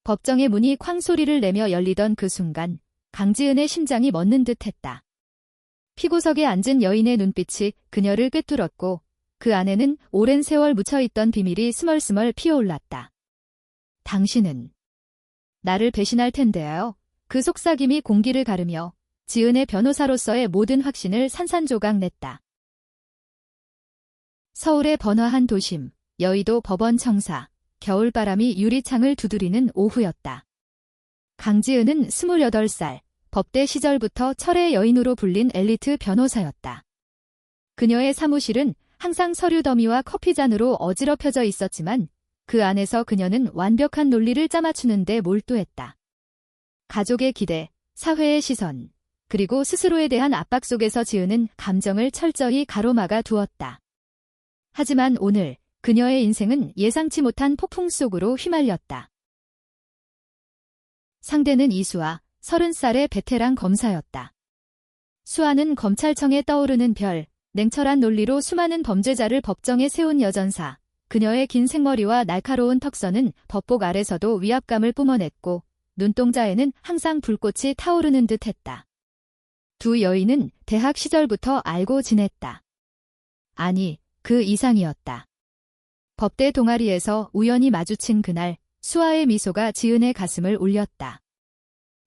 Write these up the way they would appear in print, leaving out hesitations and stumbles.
법정의 문이 쾅 소리를 내며 열리던 그 순간 강지은의 심장이 멎는 듯했다. 피고석에 앉은 여인의 눈빛이 그녀를 꿰뚫었고 그 안에는 오랜 세월 묻혀있던 비밀이 스멀스멀 피어올랐다. 당신은 나를 배신할 텐데요. 그 속삭임이 공기를 가르며 지은의 변호사로서의 모든 확신을 산산조각 냈다. 서울의 번화한 도심, 여의도 법원 청사, 겨울바람이 유리창을 두드리는 오후였다. 강지은은 28살, 법대 시절부터 철의 여인으로 불린 엘리트 변호사였다. 그녀의 사무실은 항상 서류 더미와 커피잔으로 어지럽혀져 있었지만 그 안에서 그녀는 완벽한 논리를 짜맞추는 데 몰두했다. 가족의 기대, 사회의 시선, 그리고 스스로에 대한 압박 속에서 지은은 감정을 철저히 가로막아 두었다. 하지만 오늘 그녀의 인생은 예상치 못한 폭풍 속으로 휘말렸다. 상대는 이수아, 30살의 베테랑 검사였다. 수아는 검찰청에 떠오르는 별, 냉철한 논리로 수많은 범죄자를 법정에 세운 여전사, 그녀의 긴 생머리와 날카로운 턱선은 법복 아래서도 위압감을 뿜어냈고 눈동자에는 항상 불꽃이 타오르는 듯했다. 두 여인은 대학 시절부터 알고 지냈다. 아니, 그 이상이었다. 법대 동아리에서 우연히 마주친 그날 수아의 미소가 지은의 가슴을 울렸다.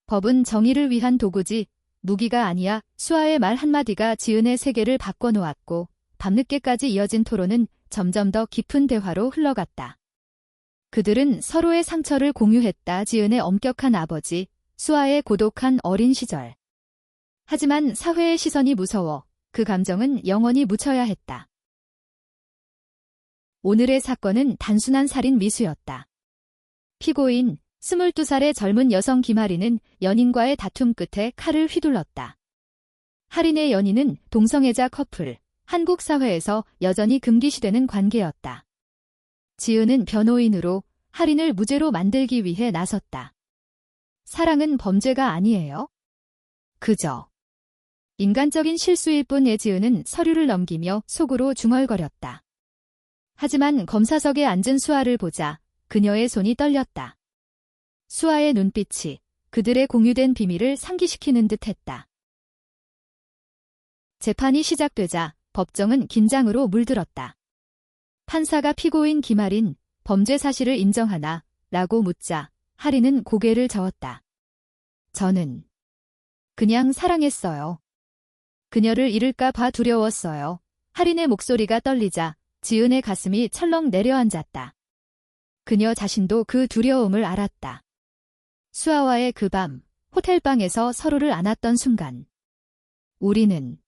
법은 정의를 위한 도구지 무기가 아니야. 수아의 말 한마디가 지은의 세계를 바꿔놓았고 밤늦게까지 이어진 토론은 점점 더 깊은 대화로 흘러갔다. 그들은 서로의 상처를 공유했다. 지은의 엄격한 아버지, 수아의 고독한 어린 시절. 하지만 사회의 시선이 무서워 그 감정은 영원히 묻혀야 했다. 오늘의 사건은 단순한 살인 미수였다. 피고인 22살의 젊은 여성 김하린은 연인과의 다툼 끝에 칼을 휘둘렀다. 하린의 연인은 동성애자 커플, 한국 사회에서 여전히 금기시되는 관계였다. 지은은 변호인으로 하린을 무죄로 만들기 위해 나섰다. 사랑은 범죄가 아니에요. 그저 인간적인 실수일 뿐. 지은은 서류를 넘기며 속으로 중얼거렸다. 하지만 검사석에 앉은 수아를 보자 그녀의 손이 떨렸다. 수아의 눈빛이 그들의 공유된 비밀을 상기시키는 듯했다. 재판이 시작되자 법정은 긴장으로 물들었다. 판사가 피고인 김하린, 범죄 사실을 인정하나? 라고 묻자 하린은 고개를 저었다. 저는 그냥 사랑했어요. 그녀를 잃을까 봐 두려웠어요. 하린의 목소리가 떨리자 지은의 가슴이 철렁 내려앉았다. 그녀 자신도 그 두려움을 알았다. 수아와의 그 밤, 호텔방에서 서로를 안았던 순간. 우리는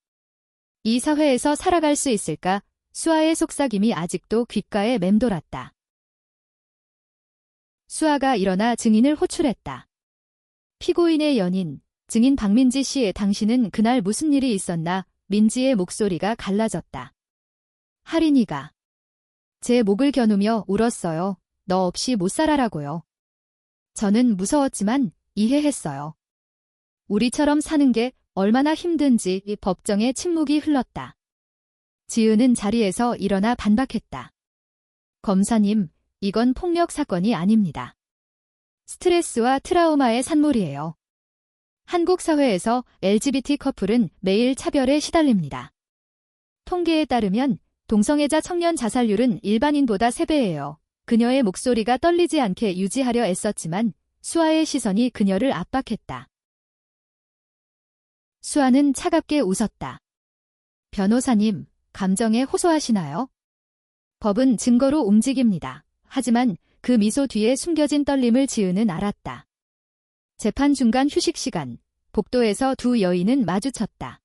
이 사회에서 살아갈 수 있을까? 수아의 속삭임이 아직도 귓가에 맴돌았다. 수아가 일어나 증인을 호출했다. 피고인의 연인, 증인 박민지 씨, 당신은 그날 무슨 일이 있었나? 민지의 목소리가 갈라졌다. 하린이가 제 목을 겨누며 울었어요. 너 없이 못 살아라고요. 저는 무서웠지만 이해했어요. 우리처럼 사는 게 얼마나 힘든지. 이 법정에 침묵이 흘렀다. 지은은 자리에서 일어나 반박했다. 검사님, 이건 폭력 사건이 아닙니다. 스트레스와 트라우마의 산물이에요. 한국 사회에서 LGBT 커플은 매일 차별에 시달립니다. 통계에 따르면 동성애자 청년 자살률은 일반인보다 3배예요. 그녀의 목소리가 떨리지 않게 유지하려 애썼지만 수아의 시선이 그녀를 압박했다. 수아는 차갑게 웃었다. 변호사님, 감정에 호소하시나요? 법은 증거로 움직입니다. 하지만 그 미소 뒤에 숨겨진 떨림을 지은은 알았다. 재판 중간 휴식 시간, 복도에서 두 여인은 마주쳤다.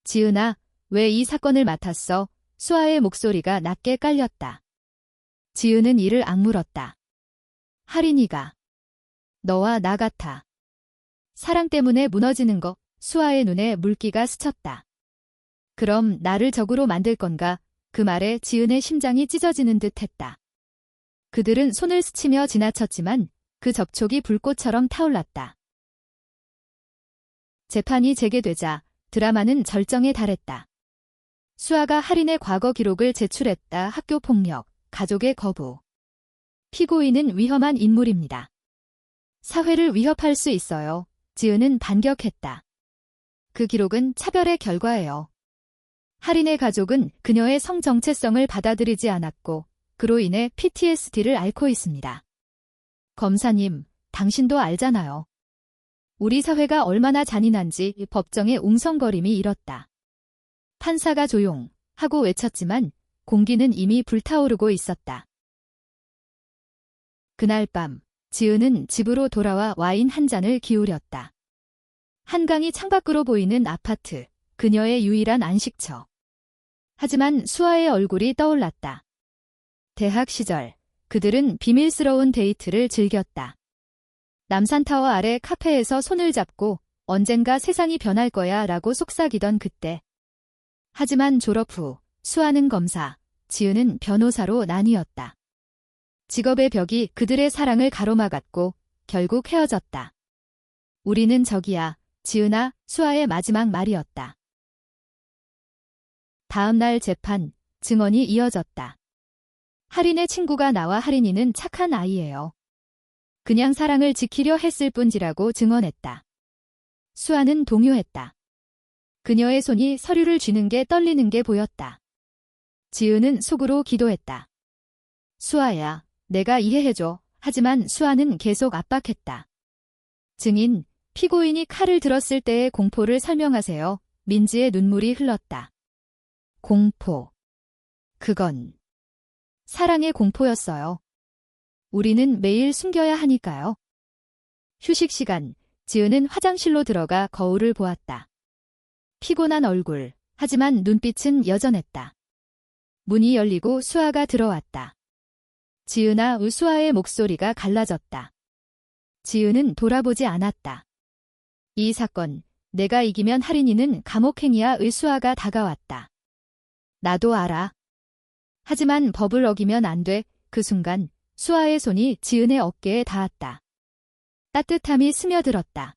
지은아, 왜 이 사건을 맡았어? 수아의 목소리가 낮게 깔렸다. 지은은 이를 악물었다. 하린이가 너와 나 같아. 사랑 때문에 무너지는 거. 수아의 눈에 물기가 스쳤다. 그럼 나를 적으로 만들 건가? 그 말에 지은의 심장이 찢어지는 듯했다. 그들은 손을 스치며 지나쳤지만 그 접촉이 불꽃처럼 타올랐다. 재판이 재개되자 드라마는 절정에 달했다. 수아가 하린의 과거 기록을 제출했다. 학교 폭력, 가족의 거부. 피고인은 위험한 인물입니다. 사회를 위협할 수 있어요. 지은은 반격했다. 그 기록은 차별의 결과예요. 할인의 가족은 그녀의 성 정체성을 받아들이지 않았고 그로 인해 PTSD를 앓고 있습니다. 검사님, 당신도 알잖아요. 우리 사회가 얼마나 잔인한지 법정의 웅성거림이 일었다. 판사가 조용 하고 외쳤지만 공기는 이미 불타오르고 있었다. 그날 밤, 지은은 집으로 돌아와 와인 한 잔을 기울였다. 한강이 창밖으로 보이는 아파트, 그녀의 유일한 안식처. 하지만 수아의 얼굴이 떠올랐다. 대학 시절, 그들은 비밀스러운 데이트를 즐겼다. 남산타워 아래 카페에서 손을 잡고 언젠가 세상이 변할 거야 라고 속삭이던 그때. 하지만 졸업 후 수아는 검사, 지은은 변호사로 나뉘었다. 직업의 벽이 그들의 사랑을 가로막았고 결국 헤어졌다. 우리는 적이야, 지은아, 수아의 마지막 말이었다. 다음 날 재판, 증언이 이어졌다. 할인의 친구가 나와 할인이는 착한 아이예요. 그냥 사랑을 지키려 했을 뿐이라고 증언했다. 수아는 동요했다. 그녀의 손이 서류를 쥐는 게 떨리는 게 보였다. 지은은 속으로 기도했다. 수아야, 내가 이해해줘. 하지만 수아는 계속 압박했다. 증인, 피고인이 칼을 들었을 때의 공포를 설명하세요. 민지의 눈물이 흘렀다. 공포. 그건 사랑의 공포였어요. 우리는 매일 숨겨야 하니까요. 휴식 시간, 지은은 화장실로 들어가 거울을 보았다. 피곤한 얼굴, 하지만 눈빛은 여전했다. 문이 열리고 수아가 들어왔다. 지은아, 수아의 목소리가 갈라졌다. 지은은 돌아보지 않았다. 이 사건, 내가 이기면 할인이는 감옥행이야. 수아가 다가왔다. 나도 알아. 하지만 법을 어기면 안 돼. 그 순간 수아의 손이 지은의 어깨에 닿았다. 따뜻함이 스며들었다.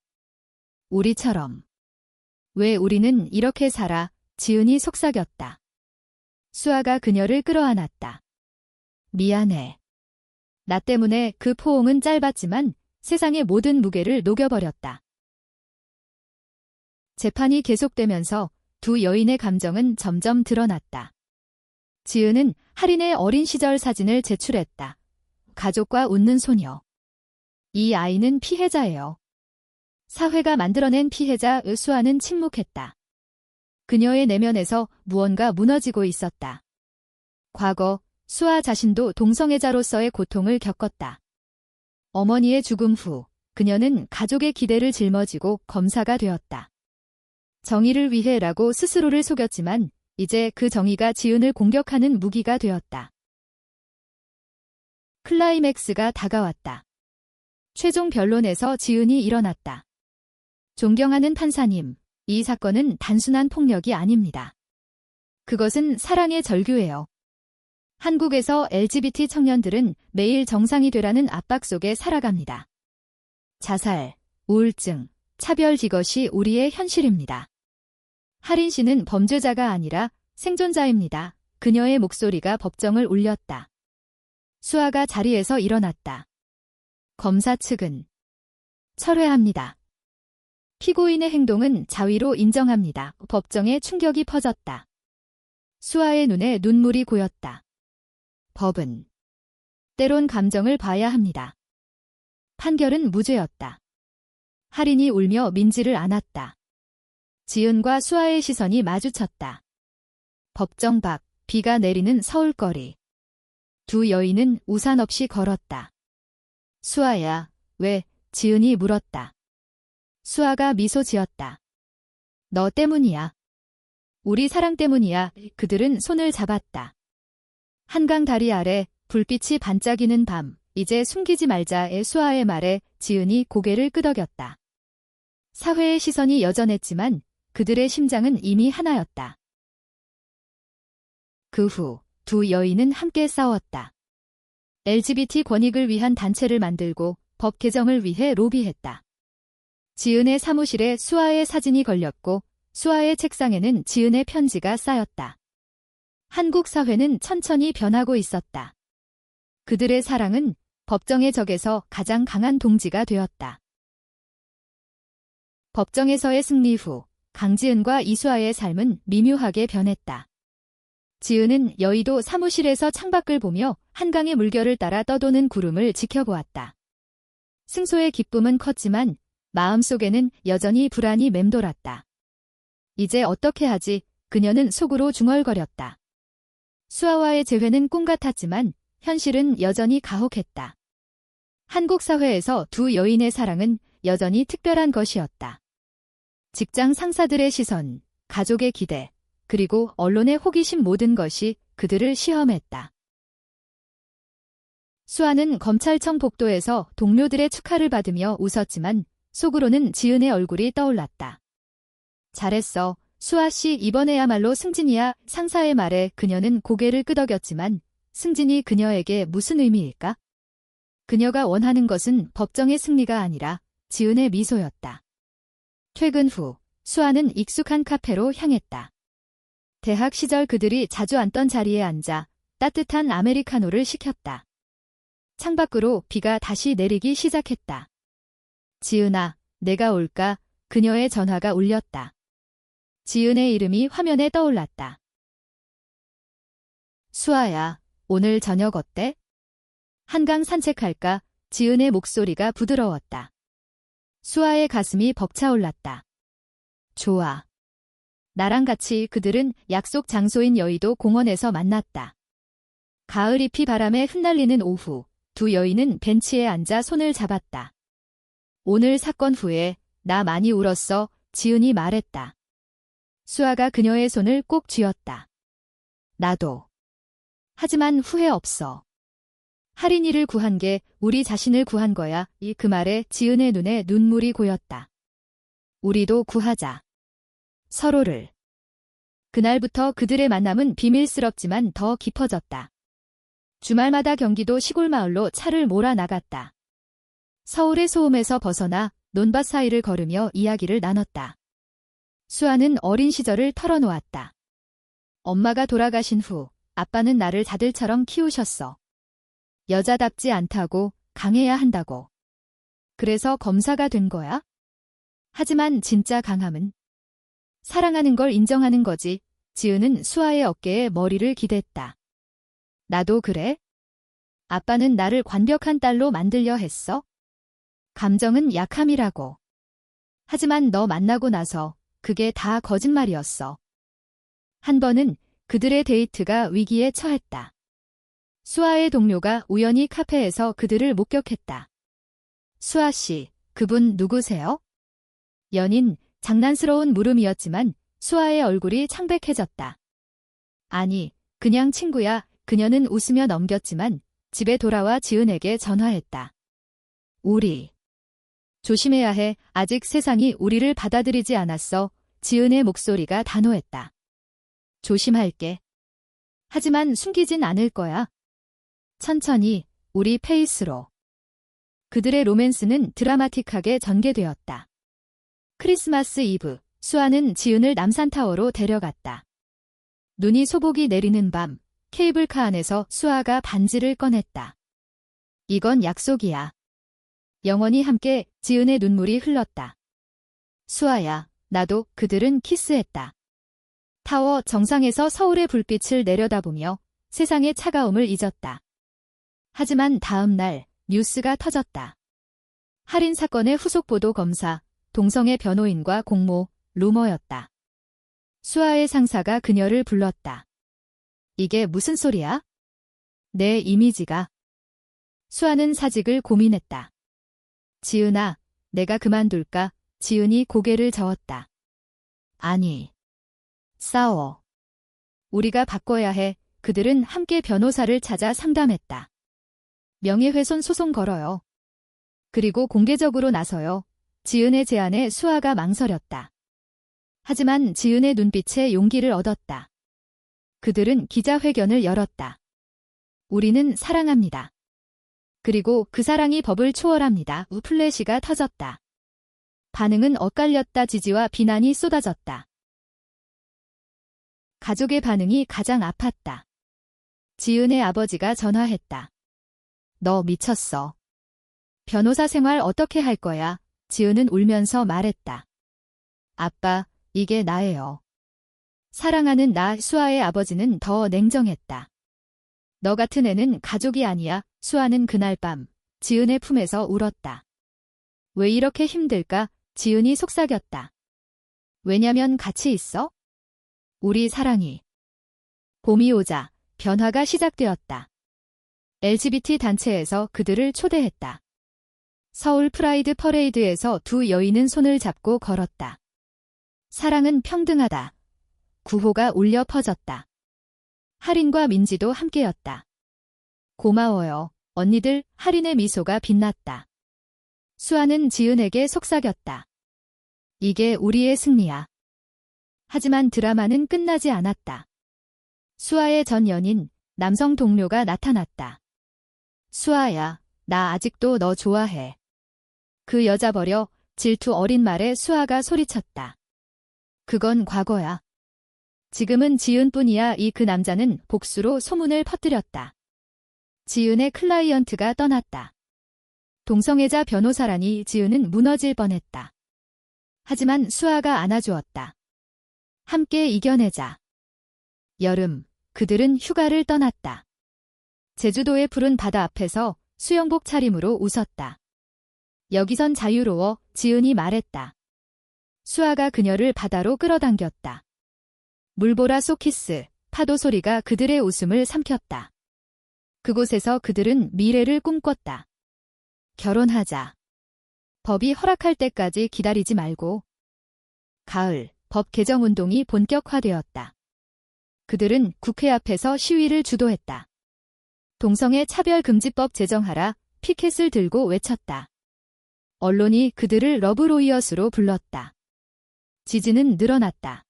우리처럼. 왜 우리는 이렇게 살아? 지은이 속삭였다. 수아가 그녀를 끌어안았다. 미안해. 나 때문에 그 포옹은 짧았지만 세상의 모든 무게를 녹여버렸다. 재판이 계속되면서 두 여인의 감정은 점점 드러났다. 지은은 할인의 어린 시절 사진을 제출했다. 가족과 웃는 소녀. 이 아이는 피해자예요. 사회가 만들어낸 피해자. 수아는 침묵했다. 그녀의 내면에서 무언가 무너지고 있었다. 과거, 수아 자신도 동성애자로서의 고통을 겪었다. 어머니의 죽음 후 그녀는 가족의 기대를 짊어지고 검사가 되었다. 정의를 위해라고 스스로를 속였지만 이제 그 정의가 지은을 공격하는 무기가 되었다. 클라이맥스가 다가왔다. 최종 변론에서 지은이 일어났다. 존경하는 판사님, 이 사건은 단순한 폭력이 아닙니다. 그것은 사랑의 절규예요. 한국에서 LGBT 청년들은 매일 정상이 되라는 압박 속에 살아갑니다. 자살, 우울증, 차별 이것이 우리의 현실입니다. 할인 씨는 범죄자가 아니라 생존자입니다. 그녀의 목소리가 법정을 울렸다. 수아가 자리에서 일어났다. 검사 측은 철회합니다. 피고인의 행동은 자위로 인정합니다. 법정에 충격이 퍼졌다. 수아의 눈에 눈물이 고였다. 법은 때론 감정을 봐야 합니다. 판결은 무죄였다. 할인이 울며 민지를 안았다. 지은과 수아의 시선이 마주쳤다. 법정 밖, 비가 내리는 서울거리. 두 여인은 우산 없이 걸었다. 수아야, 왜? 지은이 물었다. 수아가 미소 지었다. 너 때문이야. 우리 사랑 때문이야. 그들은 손을 잡았다. 한강 다리 아래 불빛이 반짝이는 밤, 이제 숨기지 말자의 수아의 말에 지은이 고개를 끄덕였다. 사회의 시선이 여전했지만 그들의 심장은 이미 하나였다. 그 후 두 여인은 함께 싸웠다. LGBT 권익을 위한 단체를 만들고 법 개정을 위해 로비했다. 지은의 사무실에 수아의 사진이 걸렸고 수아의 책상에는 지은의 편지가 쌓였다. 한국 사회는 천천히 변하고 있었다. 그들의 사랑은 법정의 적에서 가장 강한 동지가 되었다. 법정에서의 승리 후 강지은과 이수아의 삶은 미묘하게 변했다. 지은은 여의도 사무실에서 창밖을 보며 한강의 물결을 따라 떠도는 구름을 지켜보았다. 승소의 기쁨은 컸지만 마음속에는 여전히 불안이 맴돌았다. 이제 어떻게 하지? 그녀는 속으로 중얼거렸다. 수아와의 재회는 꿈 같았지만 현실은 여전히 가혹했다. 한국 사회에서 두 여인의 사랑은 여전히 특별한 것이었다. 직장 상사들의 시선, 가족의 기대, 그리고 언론의 호기심 모든 것이 그들을 시험했다. 수아는 검찰청 복도에서 동료들의 축하를 받으며 웃었지만 속으로는 지은의 얼굴이 떠올랐다. 잘했어. 수아 씨 이번에야말로 승진이야. 상사의 말에 그녀는 고개를 끄덕였지만 승진이 그녀에게 무슨 의미일까? 그녀가 원하는 것은 법정의 승리가 아니라 지은의 미소였다. 퇴근 후 수아는 익숙한 카페로 향했다. 대학 시절 그들이 자주 앉던 자리에 앉아 따뜻한 아메리카노를 시켰다. 창밖으로 비가 다시 내리기 시작했다. 지은아, 내가 올까? 그녀의 전화가 울렸다. 지은의 이름이 화면에 떠올랐다. 수아야, 오늘 저녁 어때? 한강 산책할까? 지은의 목소리가 부드러웠다. 수아의 가슴이 벅차올랐다. 좋아. 나랑 같이. 그들은 약속 장소인 여의도 공원에서 만났다. 가을잎이 바람에 흩날리는 오후, 두 여인은 벤치에 앉아 손을 잡았다. 오늘 사건 후에 나 많이 울었어. 지은이 말했다. 수아가 그녀의 손을 꼭 쥐었다. 나도. 하지만 후회 없어. 할인이를 구한 게 우리 자신을 구한 거야. 그 말에 지은의 눈에 눈물이 고였다. 우리도 구하자. 서로를. 그날부터 그들의 만남은 비밀스럽지만 더 깊어졌다. 주말마다 경기도 시골 마을로 차를 몰아 나갔다. 서울의 소음에서 벗어나 논밭 사이를 걸으며 이야기를 나눴다. 수아는 어린 시절을 털어놓았다. 엄마가 돌아가신 후 아빠는 나를 자들처럼 키우셨어. 여자답지 않다고, 강해야 한다고. 그래서 검사가 된 거야? 하지만 진짜 강함은 사랑하는 걸 인정하는 거지. 지은은 수아의 어깨에 머리를 기댔다. 나도 그래? 아빠는 나를 완벽한 딸로 만들려 했어? 감정은 약함이라고. 하지만 너 만나고 나서 그게 다 거짓말이었어. 한 번은 그들의 데이트가 위기에 처했다. 수아의 동료가 우연히 카페에서 그들을 목격했다. 수아 씨, 그분 누구세요? 연인, 장난스러운 물음이었지만 수아의 얼굴이 창백해졌다. 아니, 그냥 친구야. 그녀는 웃으며 넘겼지만 집에 돌아와 지은에게 전화했다. 우리. 조심해야 해. 아직 세상이 우리를 받아들이지 않았어. 지은의 목소리가 단호했다. 조심할게. 하지만 숨기진 않을 거야. 천천히, 우리 페이스로. 그들의 로맨스는 드라마틱하게 전개되었다. 크리스마스 이브, 수아는 지은을 남산타워로 데려갔다. 눈이 소복이 내리는 밤, 케이블카 안에서 수아가 반지를 꺼냈다. 이건 약속이야. 영원히 함께. 지은의 눈물이 흘렀다. 수아야, 나도. 그들은 키스했다. 타워 정상에서 서울의 불빛을 내려다보며 세상의 차가움을 잊었다. 하지만 다음 날 뉴스가 터졌다. 할인 사건의 후속 보도 검사, 동성애 변호인과 공모, 루머였다. 수아의 상사가 그녀를 불렀다. 이게 무슨 소리야? 내 이미지가. 수아는 사직을 고민했다. 지은아, 내가 그만둘까? 지은이 고개를 저었다. 아니. 싸워. 우리가 바꿔야 해. 그들은 함께 변호사를 찾아 상담했다. 명예훼손 소송 걸어요. 그리고 공개적으로 나서요. 지은의 제안에 수아가 망설였다. 하지만 지은의 눈빛에 용기를 얻었다. 그들은 기자회견을 열었다. 우리는 사랑합니다. 그리고 그 사랑이 법을 초월합니다. 플래시가 터졌다. 반응은 엇갈렸다. 지지와 비난이 쏟아졌다. 가족의 반응이 가장 아팠다. 지은의 아버지가 전화했다. 너 미쳤어. 변호사 생활 어떻게 할 거야? 지은은 울면서 말했다. 아빠, 이게 나예요. 사랑하는 나 수아의 아버지는 더 냉정했다. 너 같은 애는 가족이 아니야. 수아는 그날 밤 지은의 품에서 울었다. 왜 이렇게 힘들까? 지은이 속삭였다. 왜냐면 같이 있어? 우리 사랑이. 봄이 오자 변화가 시작되었다. LGBT 단체에서 그들을 초대했다. 서울 프라이드 퍼레이드에서 두 여인은 손을 잡고 걸었다. 사랑은 평등하다. 구호가 울려 퍼졌다. 하린과 민지도 함께였다. 고마워요, 언니들. 하린의 미소가 빛났다. 수아는 지은에게 속삭였다. 이게 우리의 승리야. 하지만 드라마는 끝나지 않았다. 수아의 전 연인, 남성 동료가 나타났다. 수아야, 나 아직도 너 좋아해. 그 여자 버려. 질투 어린 말에 수아가 소리쳤다. 그건 과거야. 지금은 지은뿐이야. 그 남자는 복수로 소문을 퍼뜨렸다. 지은의 클라이언트가 떠났다. 동성애자 변호사라니 지은은 무너질 뻔했다. 하지만 수아가 안아주었다. 함께 이겨내자. 여름, 그들은 휴가를 떠났다. 제주도의 푸른 바다 앞에서 수영복 차림으로 웃었다. 여기선 자유로워, 지은이 말했다. 수아가 그녀를 바다로 끌어당겼다. 물보라 속 키스, 파도 소리가 그들의 웃음을 삼켰다. 그곳에서 그들은 미래를 꿈꿨다. 결혼하자. 법이 허락할 때까지 기다리지 말고. 가을, 법 개정 운동이 본격화되었다. 그들은 국회 앞에서 시위를 주도했다. 동성애 차별금지법 제정하라, 피켓을 들고 외쳤다. 언론이 그들을 러브로이엇으로 불렀다. 지지는 늘어났다.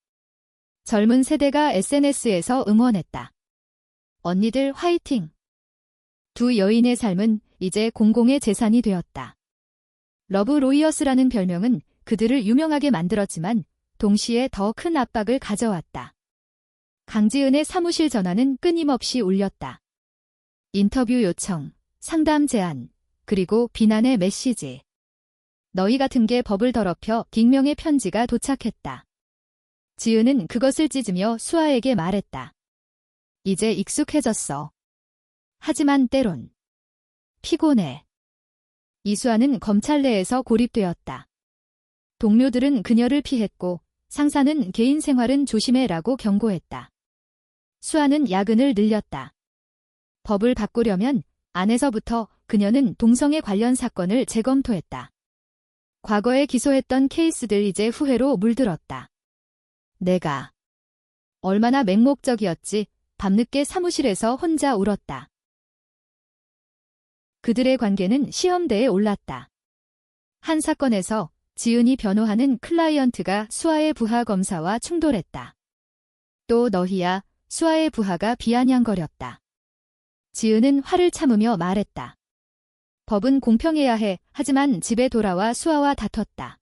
젊은 세대가 SNS에서 응원했다. 언니들 화이팅! 두 여인의 삶은 이제 공공의 재산이 되었다. 러브로이엇이라는 별명은 그들을 유명하게 만들었지만 동시에 더 큰 압박을 가져왔다. 강지은의 사무실 전화는 끊임없이 울렸다. 인터뷰 요청, 상담 제안, 그리고 비난의 메시지. 너희 같은 게 법을 더럽혀. 익명의 편지가 도착했다. 지은은 그것을 찢으며 수아에게 말했다. 이제 익숙해졌어. 하지만 때론 피곤해. 이수아는 검찰 내에서 고립되었다. 동료들은 그녀를 피했고 상사는 개인 생활은 조심해라고 경고했다. 수아는 야근을 늘렸다. 법을 바꾸려면 안에서부터. 그녀는 동성애 관련 사건을 재검토했다. 과거에 기소했던 케이스들 이제 후회로 물들었다. 내가 얼마나 맹목적이었지. 밤늦게 사무실에서 혼자 울었다. 그들의 관계는 시험대에 올랐다. 한 사건에서 지은이 변호하는 클라이언트가 수아의 부하 검사와 충돌했다. 또 너희야. 수아의 부하가 비아냥거렸다. 지은은 화를 참으며 말했다. 법은 공평해야 해. 하지만 집에 돌아와 수아와 다퉜다.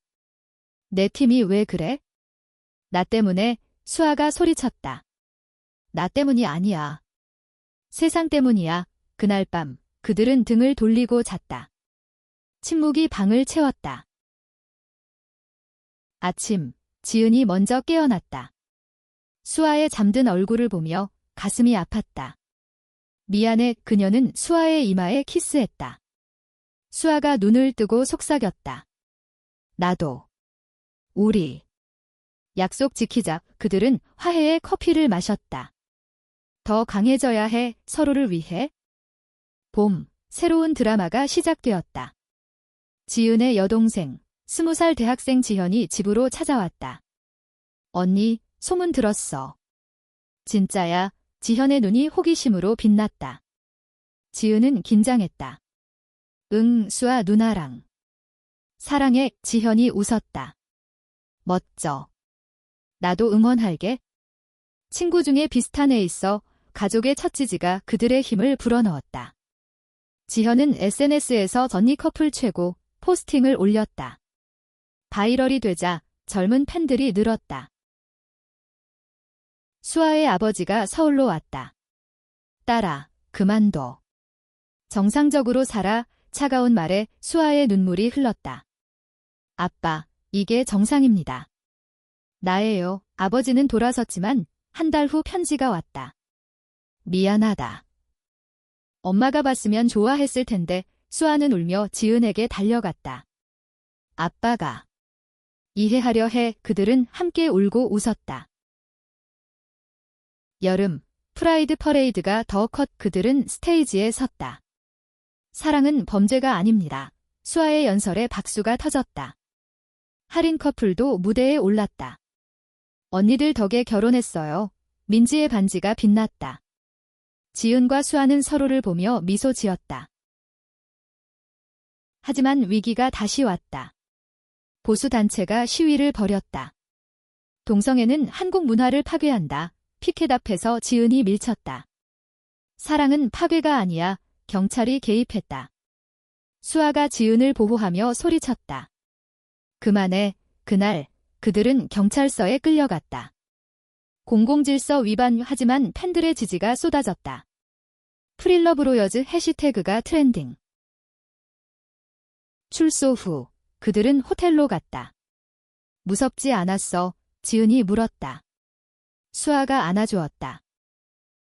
내 팀이 왜 그래? 나 때문에. 수아가 소리쳤다. 나 때문이 아니야. 세상 때문이야. 그날 밤 그들은 등을 돌리고 잤다. 침묵이 방을 채웠다. 아침, 지은이 먼저 깨어났다. 수아의 잠든 얼굴을 보며 가슴이 아팠다. 미안해. 그녀는 수아의 이마에 키스했다. 수아가 눈을 뜨고 속삭였다. 나도. 우리. 약속 지키자. 그들은 화해의 커피를 마셨다. 더 강해져야 해. 서로를 위해. 봄, 새로운 드라마가 시작되었다. 지은의 여동생, 20살 대학생 지현이 집으로 찾아왔다. 언니, 소문 들었어. 진짜야. 지현의 눈이 호기심으로 빛났다. 지은은 긴장했다. 응, 수아 누나랑. 사랑해. 지현이 웃었다. 멋져. 나도 응원할게. 친구 중에 비슷한 애 있어. 가족의 첫지지가 그들의 힘을 불어넣었다. 지현은 SNS에서 전니 커플 최고 포스팅을 올렸다. 바이럴이 되자 젊은 팬들이 늘었다. 수아의 아버지가 서울로 왔다. 딸아, 그만둬. 정상적으로 살아. 차가운 말에 수아의 눈물이 흘렀다. 아빠, 이게 정상입니다. 나예요. 아버지는 돌아섰지만 한 달 후 편지가 왔다. 미안하다. 엄마가 봤으면 좋아했을 텐데. 수아는 울며 지은에게 달려갔다. 아빠가 이해하려 해. 그들은 함께 울고 웃었다. 여름, 프라이드 퍼레이드가 더 컷. 그들은 스테이지에 섰다. 사랑은 범죄가 아닙니다. 수아의 연설에 박수가 터졌다. 할인 커플도 무대에 올랐다. 언니들 덕에 결혼했어요. 민지의 반지가 빛났다. 지은과 수아는 서로를 보며 미소 지었다. 하지만 위기가 다시 왔다. 보수단체가 시위를 벌였다. 동성애는 한국 문화를 파괴한다. 피켓 앞에서 지은이 밀쳤다. 사랑은 파괴가 아니야. 경찰이 개입했다. 수아가 지은을 보호하며 소리쳤다. 그만해. 그날 그들은 경찰서에 끌려갔다. 공공질서 위반. 하지만 팬들의 지지가 쏟아졌다. 프릴러브로여즈 해시태그가 트렌딩. 출소 후 그들은 호텔로 갔다. 무섭지 않았어. 지은이 물었다. 수아가 안아주었다.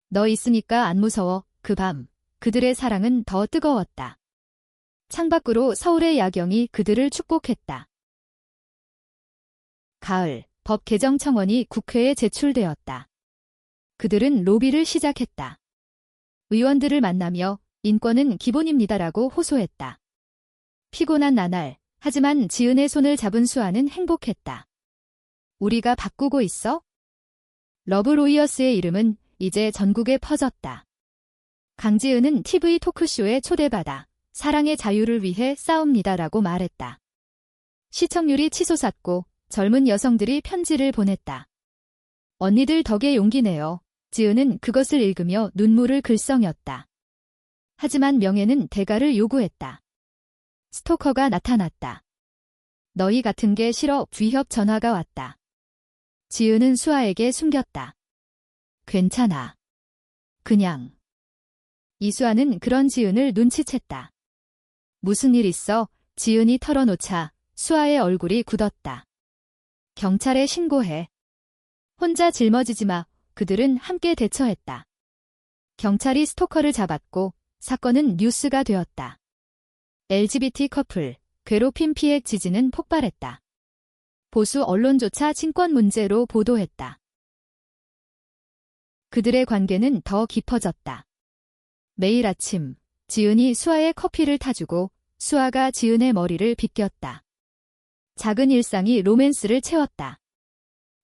너 있으니까 안 무서워. 그 밤 그들의 사랑은 더 뜨거웠다. 창밖으로 서울의 야경이 그들을 축복했다. 가을, 법 개정 청원이 국회에 제출되었다. 그들은 로비를 시작했다. 의원들을 만나며 인권은 기본입니다라고 호소했다. 피곤한 나날, 하지만 지은의 손을 잡은 수아는 행복했다. 우리가 바꾸고 있어? 러브로이어스의 이름은 이제 전국에 퍼졌다. 강지은은 TV 토크쇼에 초대받아 사랑의 자유를 위해 싸웁니다라고 말했다. 시청률이 치솟았고 젊은 여성들이 편지를 보냈다. 언니들 덕에 용기 내요. 지은은 그것을 읽으며 눈물을 글썽였다. 하지만 명예는 대가를 요구했다. 스토커가 나타났다. 너희 같은 게 싫어. 위협 전화가 왔다. 지은은 수아에게 숨겼다. 괜찮아. 그냥. 이수아는 그런 지은을 눈치챘다. 무슨 일 있어? 지은이 털어놓자 수아의 얼굴이 굳었다. 경찰에 신고해. 혼자 짊어지지 마. 그들은 함께 대처했다. 경찰이 스토커를 잡았고 사건은 뉴스가 되었다. LGBT 커플, 괴롭힘 피해 지진은 폭발했다. 보수 언론조차 친권 문제로 보도했다. 그들의 관계는 더 깊어졌다. 매일 아침, 지은이 수아의 커피를 타주고 수아가 지은의 머리를 빗겼다. 작은 일상이 로맨스를 채웠다.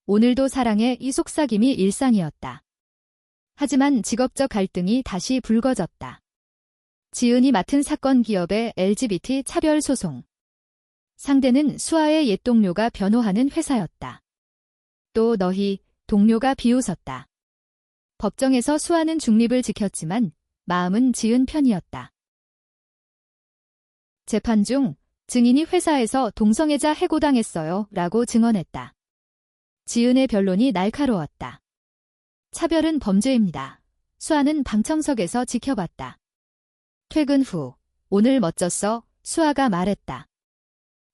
오늘도 사랑의 이 속삭임이 일상이었다. 하지만 직업적 갈등이 다시 불거졌다. 지은이 맡은 사건 기업의 LGBT 차별 소송. 상대는 수아의 옛 동료가 변호하는 회사였다. 또 너희 동료가 비웃었다. 법정에서 수아는 중립을 지켰지만 마음은 지은 편이었다. 재판 중 증인이 회사에서 동성애자 해고당했어요 라고 증언했다. 지은의 변론이 날카로웠다. 차별은 범죄입니다. 수아는 방청석에서 지켜봤다. 퇴근 후 오늘 멋졌어. 수아가 말했다.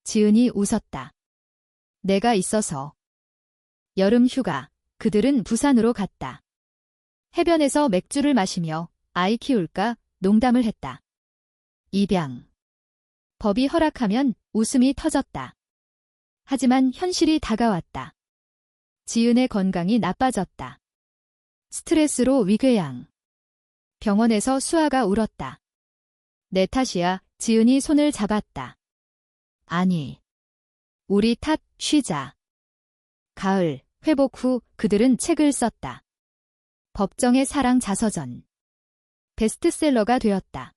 지은이 웃었다. 내가 있어서. 여름 휴가. 그들은 부산으로 갔다. 해변에서 맥주를 마시며 아이 키울까 농담을 했다. 입양. 법이 허락하면 웃음이 터졌다. 하지만 현실이 다가왔다. 지은의 건강이 나빠졌다. 스트레스로 위궤양. 병원에서 수아가 울었다. 내 탓이야. 지은이 손을 잡았다. 아니. 우리 탓. 쉬자. 가을, 회복 후 그들은 책을 썼다. 법정의 사랑 자서전. 베스트셀러가 되었다.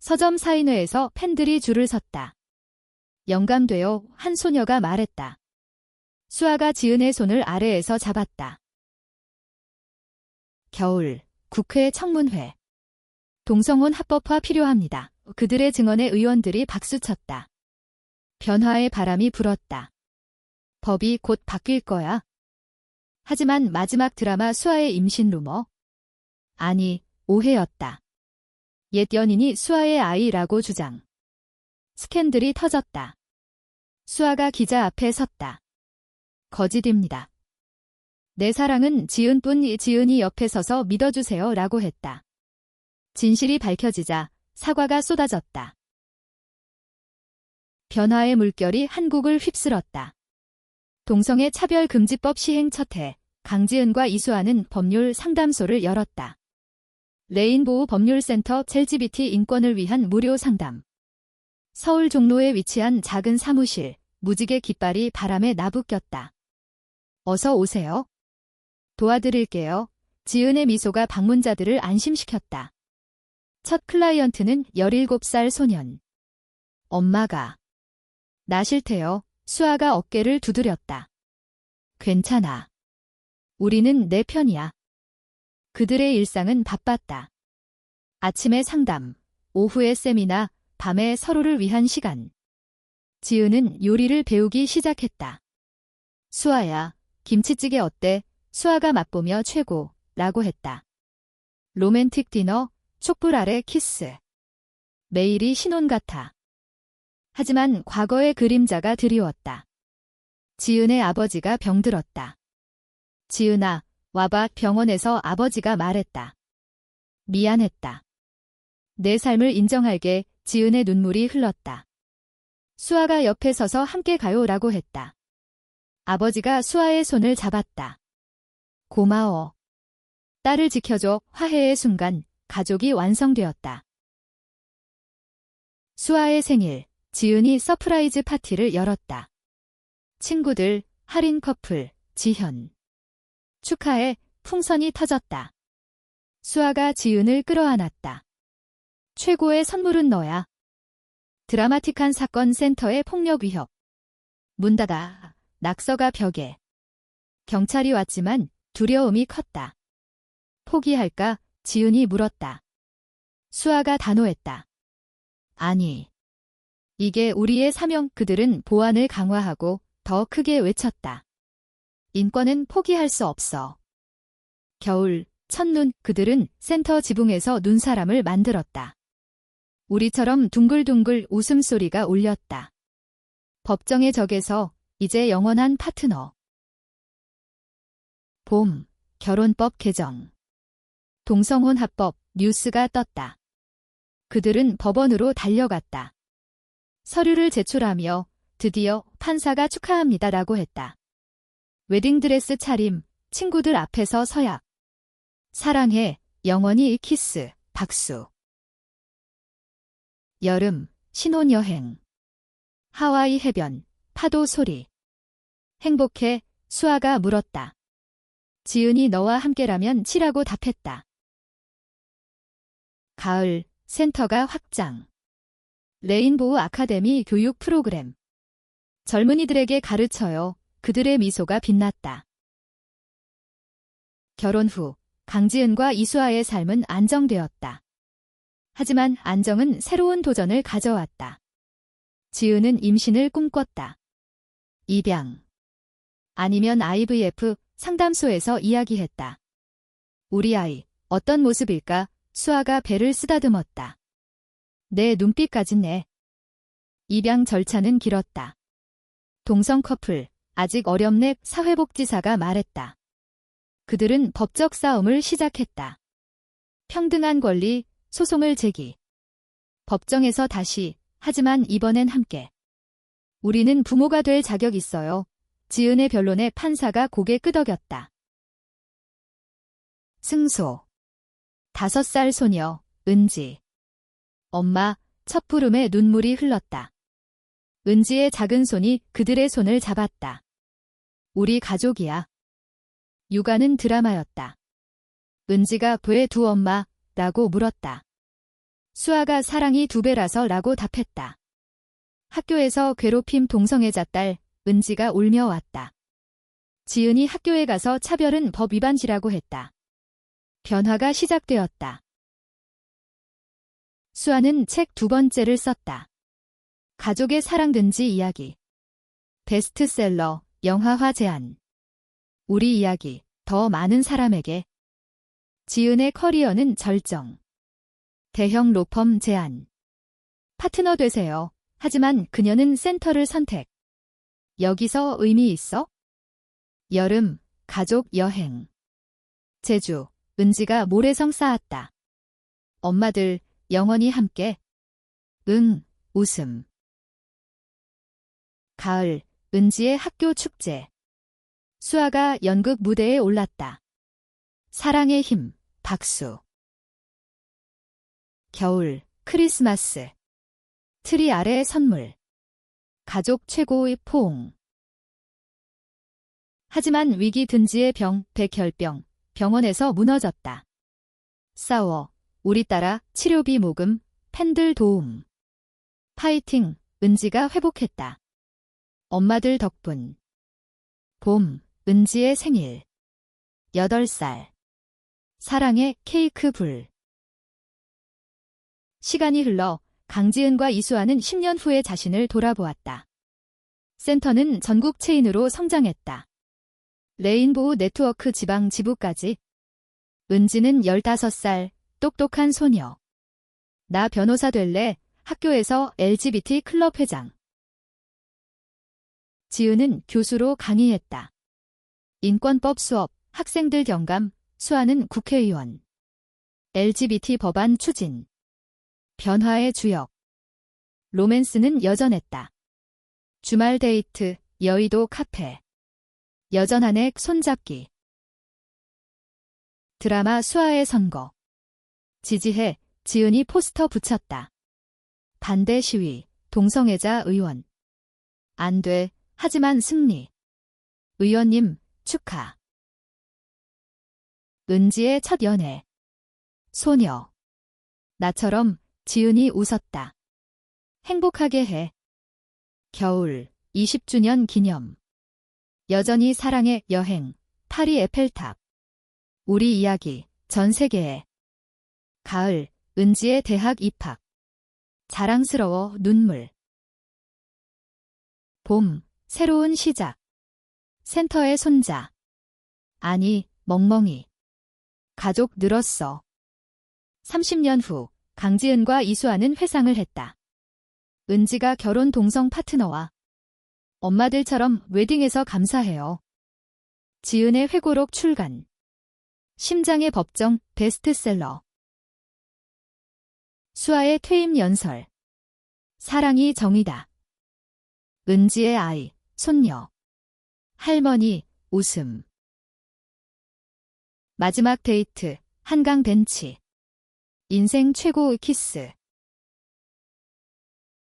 서점 사인회에서 팬들이 줄을 섰다. 영감되어 한 소녀가 말했다. 수아가 지은의 손을 아래에서 잡았다. 겨울, 국회 청문회. 동성혼 합법화 필요합니다. 그들의 증언에 의원들이 박수쳤다. 변화의 바람이 불었다. 법이 곧 바뀔 거야. 하지만 마지막 드라마 수아의 임신 루머. 아니, 오해였다. 옛 연인이 수아의 아이라고 주장. 스캔들이 터졌다. 수아가 기자 앞에 섰다. 거짓입니다. 내 사랑은 지은뿐. 지은이 옆에 서서 믿어주세요 라고 했다. 진실이 밝혀지자 사과가 쏟아졌다. 변화의 물결이 한국을 휩쓸었다. 동성애 차별금지법 시행 첫 해, 강지은과 이수아는 법률 상담소를 열었다. 레인보우 법률센터 LGBT 인권을 위한 무료 상담. 서울 종로에 위치한 작은 사무실, 무지개 깃발이 바람에 나부꼈다. 어서 오세요. 도와드릴게요. 지은의 미소가 방문자들을 안심시켰다. 첫 클라이언트는 17살 소년. 엄마가. 나 싫대요. 수아가 어깨를 두드렸다. 괜찮아. 우리는 내 편이야. 그들의 일상은 바빴다. 아침에 상담, 오후에 세미나, 밤에 서로를 위한 시간. 지은은 요리를 배우기 시작했다. 수아야, 김치찌개 어때? 수아가 맛보며 최고, 라고 했다. 로맨틱 디너, 촛불 아래 키스. 매일이 신혼 같아. 하지만 과거의 그림자가 드리웠다. 지은의 아버지가 병들었다. 지은아, 와봐. 병원에서 아버지가 말했다. 미안했다. 내 삶을 인정할게. 지은의 눈물이 흘렀다. 수아가 옆에 서서 함께 가요라고 했다. 아버지가 수아의 손을 잡았다. 고마워. 딸을 지켜줘. 화해의 순간, 가족이 완성되었다. 수아의 생일, 지은이 서프라이즈 파티를 열었다. 친구들, 할인 커플, 지현. 축하해. 풍선이 터졌다. 수아가 지은을 끌어안았다. 최고의 선물은 너야. 드라마틱한 사건 센터의 폭력 위협. 문 닫아. 낙서가 벽에. 경찰이 왔지만 두려움이 컸다. 포기할까? 지은이 물었다. 수아가 단호했다. 아니. 이게 우리의 사명. 그들은 보안을 강화하고 더 크게 외쳤다. 인권은 포기할 수 없어. 겨울, 첫눈. 그들은 센터 지붕에서 눈사람을 만들었다. 우리처럼 둥글둥글 웃음소리가 울렸다. 법정의 적에서 이제 영원한 파트너. 봄, 결혼법 개정. 동성혼합법, 뉴스가 떴다. 그들은 법원으로 달려갔다. 서류를 제출하며 드디어 판사가 축하합니다라고 했다. 웨딩드레스 차림, 친구들 앞에서 서약. 사랑해, 영원히 키스, 박수. 여름, 신혼여행. 하와이 해변, 파도 소리. 행복해, 수아가 물었다. 지은이 너와 함께라면 치라고 답했다. 가을, 센터가 확장. 레인보우 아카데미 교육 프로그램. 젊은이들에게 가르쳐요. 그들의 미소가 빛났다. 결혼 후, 강지은과 이수아의 삶은 안정되었다. 하지만 안정은 새로운 도전을 가져왔다. 지은은 임신을 꿈꿨다. 입양. 아니면 IVF, 상담소에서 이야기했다. 우리 아이, 어떤 모습일까? 수아가 배를 쓰다듬었다. 내 눈빛까진 내. 입양 절차는 길었다. 동성 커플, 아직 어렵네. 사회복지사가 말했다. 그들은 법적 싸움을 시작했다. 평등한 권리, 소송을 제기. 법정에서 다시, 하지만 이번엔 함께. 우리는 부모가 될 자격 있어요. 지은의 변론에 판사가 고개 끄덕였다. 승소. 5살 소녀, 은지. 엄마, 첫부름에 눈물이 흘렀다. 은지의 작은 손이 그들의 손을 잡았다. 우리 가족이야. 육아는 드라마였다. 은지가 왜 두 엄마? 라고 물었다. 수아가 사랑이 2배라서 라고 답했다. 학교에서 괴롭힘 동성애자 딸, 은지가 울며 왔다. 지은이 학교에 가서 차별은 법 위반지라고 했다. 변화가 시작되었다. 수아는 책 2번째를 썼다. 가족의 사랑든지 이야기. 베스트셀러, 영화화 제안. 우리 이야기, 더 많은 사람에게. 지은의 커리어는 절정. 대형 로펌 제안. 파트너 되세요. 하지만 그녀는 센터를 선택. 여기서 의미 있어? 여름, 가족 여행. 제주, 은지가 모래성 쌓았다. 엄마들, 영원히 함께. 응, 웃음. 가을, 은지의 학교 축제. 수아가 연극 무대에 올랐다. 사랑의 힘, 박수. 겨울, 크리스마스. 트리 아래 선물. 가족 최고의 포옹. 하지만 위기 든지의 병, 백혈병, 병원에서 무너졌다. 싸워, 우리 딸아, 치료비 모금, 팬들 도움. 파이팅, 은지가 회복했다. 엄마들 덕분. 봄, 은지의 생일. 8살. 사랑의 케이크 불. 시간이 흘러 강지은과 이수아는 10년 후에 자신을 돌아보았다. 센터는 전국 체인으로 성장했다. 레인보우 네트워크 지방 지부까지. 은지는 15살, 똑똑한 소녀. 나 변호사 될래, 학교에서 LGBT 클럽 회장. 지은은 교수로 강의했다. 인권법 수업, 학생들 경감, 수아는 국회의원. LGBT 법안 추진. 변화의 주역. 로맨스는 여전했다. 주말 데이트, 여의도 카페. 여전한의 손잡기. 드라마 수아의 선거. 지지해, 지은이 포스터 붙였다. 반대 시위, 동성애자 의원. 안 돼, 하지만 승리. 의원님, 축하. 은지의 첫 연애. 소녀. 나처럼 지은이 웃었다. 행복하게 해. 겨울, 20주년 기념. 여전히 사랑의 여행, 파리 에펠탑. 우리 이야기, 전 세계에. 가을, 은지의 대학 입학. 자랑스러워 눈물. 봄, 새로운 시작. 센터의 손자. 아니, 멍멍이. 가족 늘었어. 30년 후, 강지은과 이수아는 회상을 했다. 은지가 결혼 동성 파트너와 엄마들처럼 웨딩에서 감사해요. 지은의 회고록 출간. 심장의 법정 베스트셀러. 수아의 퇴임 연설. 사랑이 정이다. 은지의 아이, 손녀. 할머니, 웃음. 마지막 데이트, 한강 벤치. 인생 최고의 키스.